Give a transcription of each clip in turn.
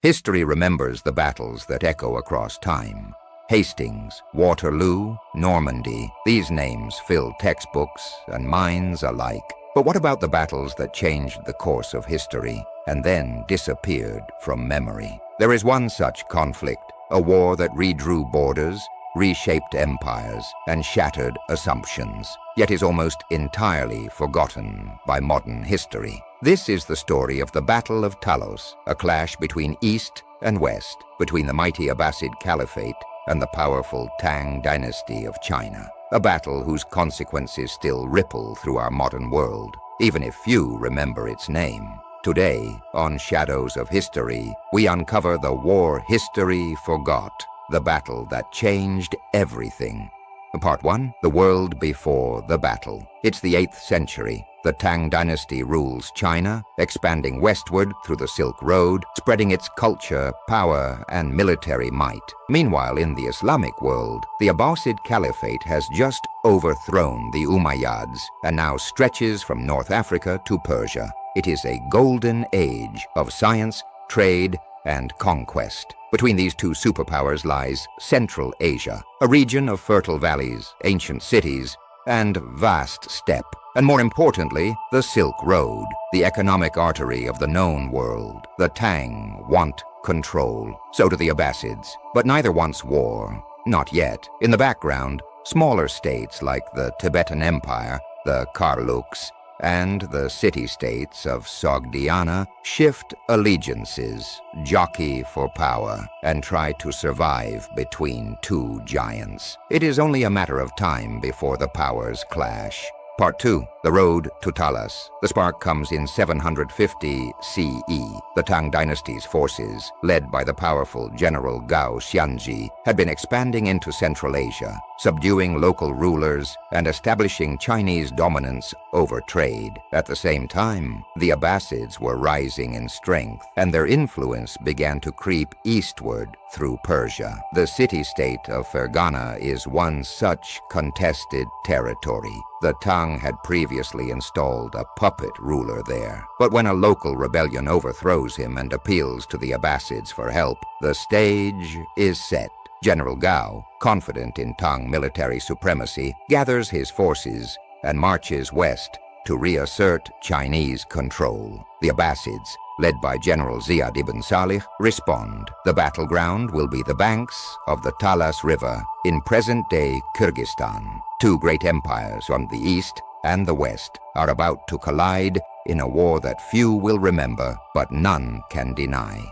History remembers the battles that echo across time. Hastings, Waterloo, Normandy, these names fill textbooks and minds alike. But what about the battles that changed the course of history and then disappeared from memory? There is one such conflict, a war that redrew borders, reshaped empires, and shattered assumptions, yet is almost entirely forgotten by modern history. This is the story of the Battle of Talos, a clash between East and West, between the mighty Abbasid Caliphate and the powerful Tang dynasty of China. A battle whose consequences still ripple through our modern world, even if few remember its name. Today, on Shadows of History, we uncover the war history forgot, the battle that changed everything. Part 1, The World Before the Battle. It's the 8th century. The Tang dynasty rules China, expanding westward through the Silk Road, spreading its culture, power, and military might. Meanwhile, in the Islamic world, the Abbasid Caliphate has just overthrown the Umayyads and now stretches from North Africa to Persia. It is a golden age of science, trade, and conquest. Between these two superpowers lies Central Asia, a region of fertile valleys, ancient cities, and vast steppe. And more importantly, the Silk Road, the economic artery of the known world. The Tang want control. So do the Abbasids. But neither wants war. Not yet. In the background, smaller states like the Tibetan Empire, the Karluks, and the city-states of Sogdiana shift allegiances, jockey for power, and try to survive between two giants. It is only a matter of time before the powers clash. Part 2, The Road to Talas. The spark comes in 750 CE. The Tang dynasty's forces, led by the powerful General Gao Xianji, had been expanding into Central Asia, subduing local rulers and establishing Chinese dominance over trade. At the same time, the Abbasids were rising in strength, and their influence began to creep eastward through Persia. The city-state of Fergana is one such contested territory. The Tang had previously installed a puppet ruler there, but when a local rebellion overthrows him and appeals to the Abbasids for help, the stage is set. General Gao, confident in Tang military supremacy, gathers his forces and marches west to reassert Chinese control. The Abbasids, led by General Ziyad ibn Salih, respond. The battleground will be the banks of the Talas River in present-day Kyrgyzstan. Two great empires on the east and the west are about to collide in a war that few will remember, but none can deny.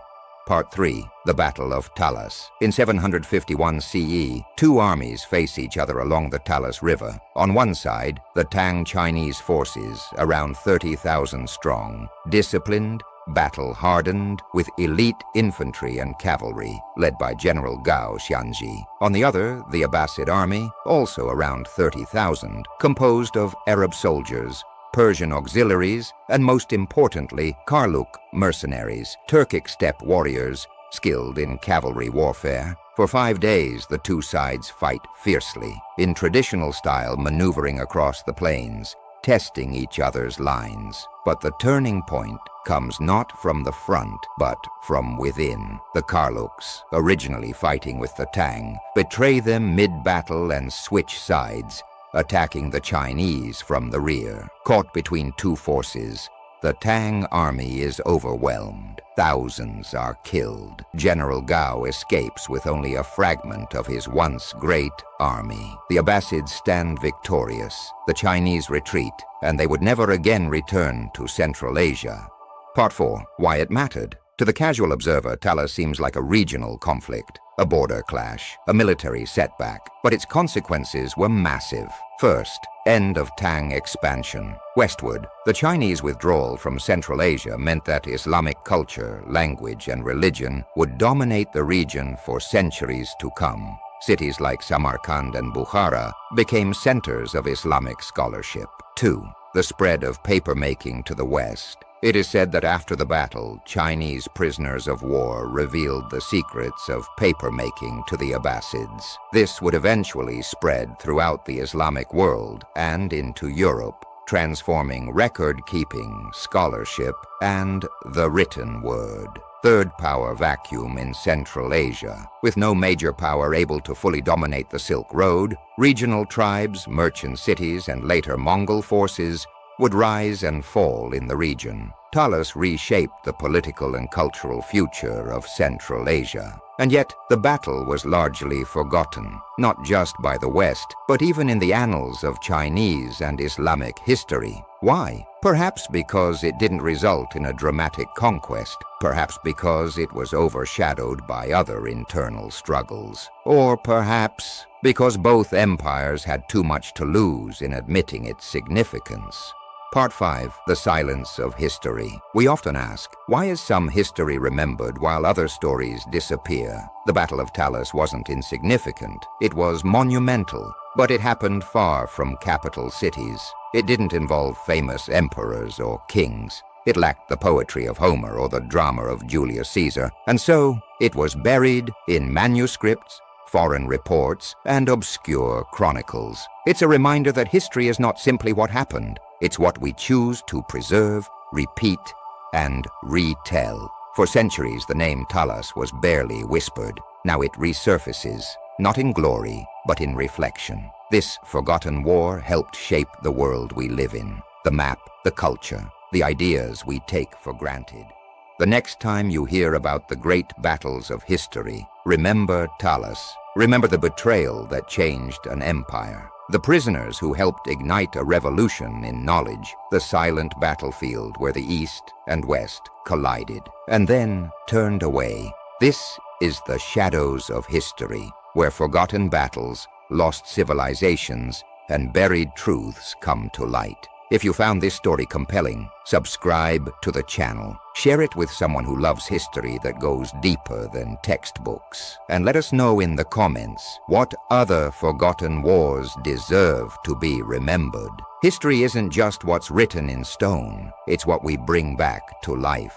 Part 3, The Battle of Talas. In 751 CE, two armies face each other along the Talas River. On one side, the Tang Chinese forces, around 30,000 strong, disciplined, battle-hardened, with elite infantry and cavalry, led by General Gao Xianji. On the other, the Abbasid army, also around 30,000, composed of Arab soldiers, Persian auxiliaries, and most importantly, Karluk mercenaries, Turkic steppe warriors, skilled in cavalry warfare. For 5 days, the two sides fight fiercely, in traditional style maneuvering across the plains, testing each other's lines. But the turning point comes not from the front, but from within. The Karluks, originally fighting with the Tang, betray them mid-battle and switch sides, attacking the Chinese from the rear. Caught between two forces, the Tang army is overwhelmed. Thousands are killed. General Gao escapes with only a fragment of his once great army. The Abbasids stand victorious. The Chinese retreat, and they would never again return to Central Asia. Part 4, Why it mattered. To the casual observer, Talas seems like a regional conflict, a border clash, a military setback, but its consequences were massive. First, end of Tang expansion. Westward, the Chinese withdrawal from Central Asia meant that Islamic culture, language, and religion would dominate the region for centuries to come. Cities like Samarkand and Bukhara became centers of Islamic scholarship. 2. The spread of paper-making to the west. It is said that after the battle, Chinese prisoners of war revealed the secrets of paper-making to the Abbasids. This would eventually spread throughout the Islamic world and into Europe, transforming record-keeping, scholarship, and the written word. third power vacuum in Central Asia. With no major power able to fully dominate the Silk Road, regional tribes, merchant cities, and later Mongol forces would rise and fall in the region. Talas reshaped the political and cultural future of Central Asia. And yet, the battle was largely forgotten, not just by the West, but even in the annals of Chinese and Islamic history. Why? Perhaps because it didn't result in a dramatic conquest, perhaps because it was overshadowed by other internal struggles, or perhaps because both empires had too much to lose in admitting its significance. Part 5. The Silence of History. We often ask, why is some history remembered while other stories disappear? The Battle of Talas wasn't insignificant. It was monumental, but it happened far from capital cities. It didn't involve famous emperors or kings. It lacked the poetry of Homer or the drama of Julius Caesar, and so it was buried in manuscripts, foreign reports, and obscure chronicles. It's a reminder that history is not simply what happened. It's what we choose to preserve, repeat, and retell. For centuries, the name Talas was barely whispered. Now it resurfaces, not in glory, but in reflection. This forgotten war helped shape the world we live in. The map, the culture, the ideas we take for granted. The next time you hear about the great battles of history, remember Talas. Remember the betrayal that changed an empire. The prisoners who helped ignite a revolution in knowledge, the silent battlefield where the East and West collided, and then turned away. This is the shadows of history, where forgotten battles, lost civilizations, and buried truths come to light. If you found this story compelling, subscribe to the channel. Share it with someone who loves history that goes deeper than textbooks. And let us know in the comments what other forgotten wars deserve to be remembered. History isn't just what's written in stone, it's what we bring back to life.